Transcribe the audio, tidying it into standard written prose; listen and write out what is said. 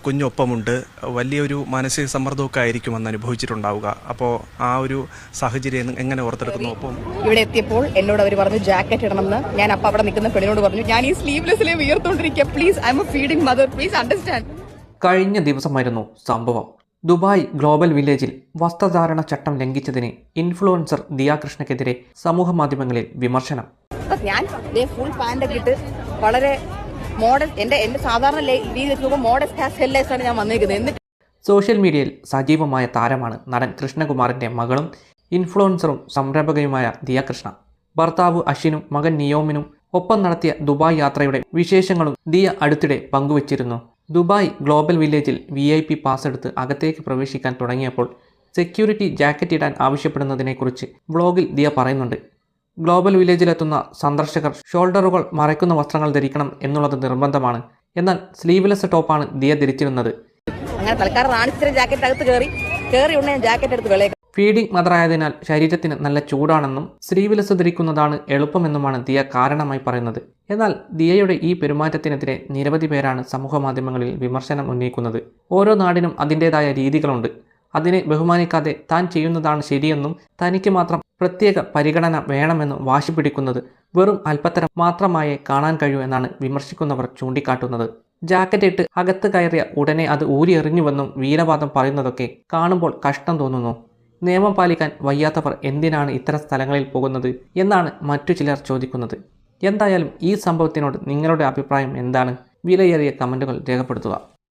കുഞ്ഞൊപ്പമുണ്ട്. വലിയൊരു മാനസിക സമ്മർദ്ദമൊക്കെ ആയിരിക്കും അന്ന് അനുഭവിച്ചിട്ടുണ്ടാവുക. അപ്പോൾ ആ ഒരു സാഹചര്യം എങ്ങനെ ഓർത്തെടുക്കുന്നു? ഒപ്പം ഇവിടെ എത്തിയപ്പോൾ എന്നോട് അവർ പറഞ്ഞു ജാക്കറ്റ് ഇടണമെന്ന്. ഞാൻ അപ്പോൾ അവിടെ നിൽക്കുന്ന പെണ്ണിനോട് പറഞ്ഞു, ഞാൻ ഈ സ്ലീവ്ലെസ്സിലെ വിയർത്തോണ്ടിരിക്കുക, please I am a feeding mother, please understand. കഴിഞ്ഞ ദിവസമായിരുന്നു സംഭവം. ദുബായ് ഗ്ലോബൽ വില്ലേജിൽ വസ്ത്രധാരണ ചട്ടം ലംഘിച്ചതിന് ഇൻഫ്ലുവൻസർ ദിയ കൃഷ്ണയ്ക്കെതിരെ സമൂഹ മാധ്യമങ്ങളിൽ വിമർശനം. ഞാൻ ഫുൾ പാൻ്റൊക്കെ ഇട്ട് വളരെ മോഡസ്റ്റ്, എൻ്റെ സാധാരണ രീതി വെച്ച് നോക്കുമ്പോൾ മോഡസ്റ്റ് ആസ് ഹെല്ലേഴ്സാണ് ഞാൻ വന്നിരിക്കുന്നത്. സോഷ്യൽ മീഡിയയിൽ സജീവമായ താരമാണ് നടൻ കൃഷ്ണകുമാറിൻ്റെ മകളും ഇൻഫ്ലുവൻസറും സംരംഭകയുമായ ദിയ കൃഷ്ണ. ഭർത്താവ് അശ്വിനും മകൻ നിയോമിനും ഒപ്പം നടത്തിയ ദുബായ് യാത്രയുടെ വിശേഷങ്ങളും ദിയ അടുത്തിടെ പങ്കുവച്ചിരുന്നു. ദുബായ് ഗ്ലോബൽ വില്ലേജിൽ VIP പാസ് എടുത്ത് അകത്തേക്ക് പ്രവേശിക്കാൻ തുടങ്ങിയപ്പോൾ സെക്യൂരിറ്റി ജാക്കറ്റ് ഇടാൻ ആവശ്യപ്പെടുന്നതിനെക്കുറിച്ച് വ്ളോഗിൽ ദിയ പറയുന്നുണ്ട്. ഗ്ലോബൽ വില്ലേജിലെത്തുന്ന സന്ദർശകർ ഷോൾഡറുകൾ മറയ്ക്കുന്ന വസ്ത്രങ്ങൾ ധരിക്കണം എന്നുള്ളത് നിർബന്ധമാണ്. എന്നാൽ സ്ലീവ്ലെസ് ടോപ്പാണ് ദിയ ധരിച്ചിരുന്നത്. അങ്ങനെ തൽക്കാലം റാണിച്ചിരി ജാക്കറ്റ് അകത്ത് കയറി ഉടനെ ജാക്കറ്റ് എടുത്ത് കളയുക. ഫീഡിംഗ് മദറായതിനാൽ ശരീരത്തിന് നല്ല ചൂടാണെന്നും സ്ലീവ്ലെസ് ധരിക്കുന്നതാണ് എളുപ്പമെന്നുമാണ് ദിയ കാരണമായി പറയുന്നത്. എന്നാൽ ദിയയുടെ ഈ പെരുമാറ്റത്തിനെതിരെ നിരവധി പേരാണ് സമൂഹ മാധ്യമങ്ങളിൽ വിമർശനം ഉന്നയിക്കുന്നത്. ഓരോ നാടിനും അതിൻ്റേതായ രീതികളുണ്ട്. അതിനെ ബഹുമാനിക്കാതെ താൻ ചെയ്യുന്നതാണ് ശരിയെന്നും തനിക്ക് മാത്രം പ്രത്യേക പരിഗണന വേണമെന്നും വാശി പിടിക്കുന്നത് വെറും അല്പത്തരം മാത്രമായേ കാണാൻ കഴിയൂ എന്നാണ് വിമർശിക്കുന്നവർ ചൂണ്ടിക്കാട്ടുന്നത്. ജാക്കറ്റ് ഇട്ട് അകത്ത് കയറിയ ഉടനെ അത് ഊരിയെറിഞ്ഞുവെന്നും വീരവാദം പറയുന്നതൊക്കെ കാണുമ്പോൾ കഷ്ടം തോന്നുന്നു. നിയമം പാലിക്കാൻ വയ്യാത്തവർ എന്തിനാണ് ഇത്തരം സ്ഥലങ്ങളിൽ പോകുന്നത് എന്നാണ് മറ്റു ചിലർ ചോദിക്കുന്നത്. എന്തായാലും ഈ സംഭവത്തിനോട് നിങ്ങളുടെ അഭിപ്രായം എന്താണ്? വിലയേറിയ കമൻറ്റുകൾ രേഖപ്പെടുത്തുക.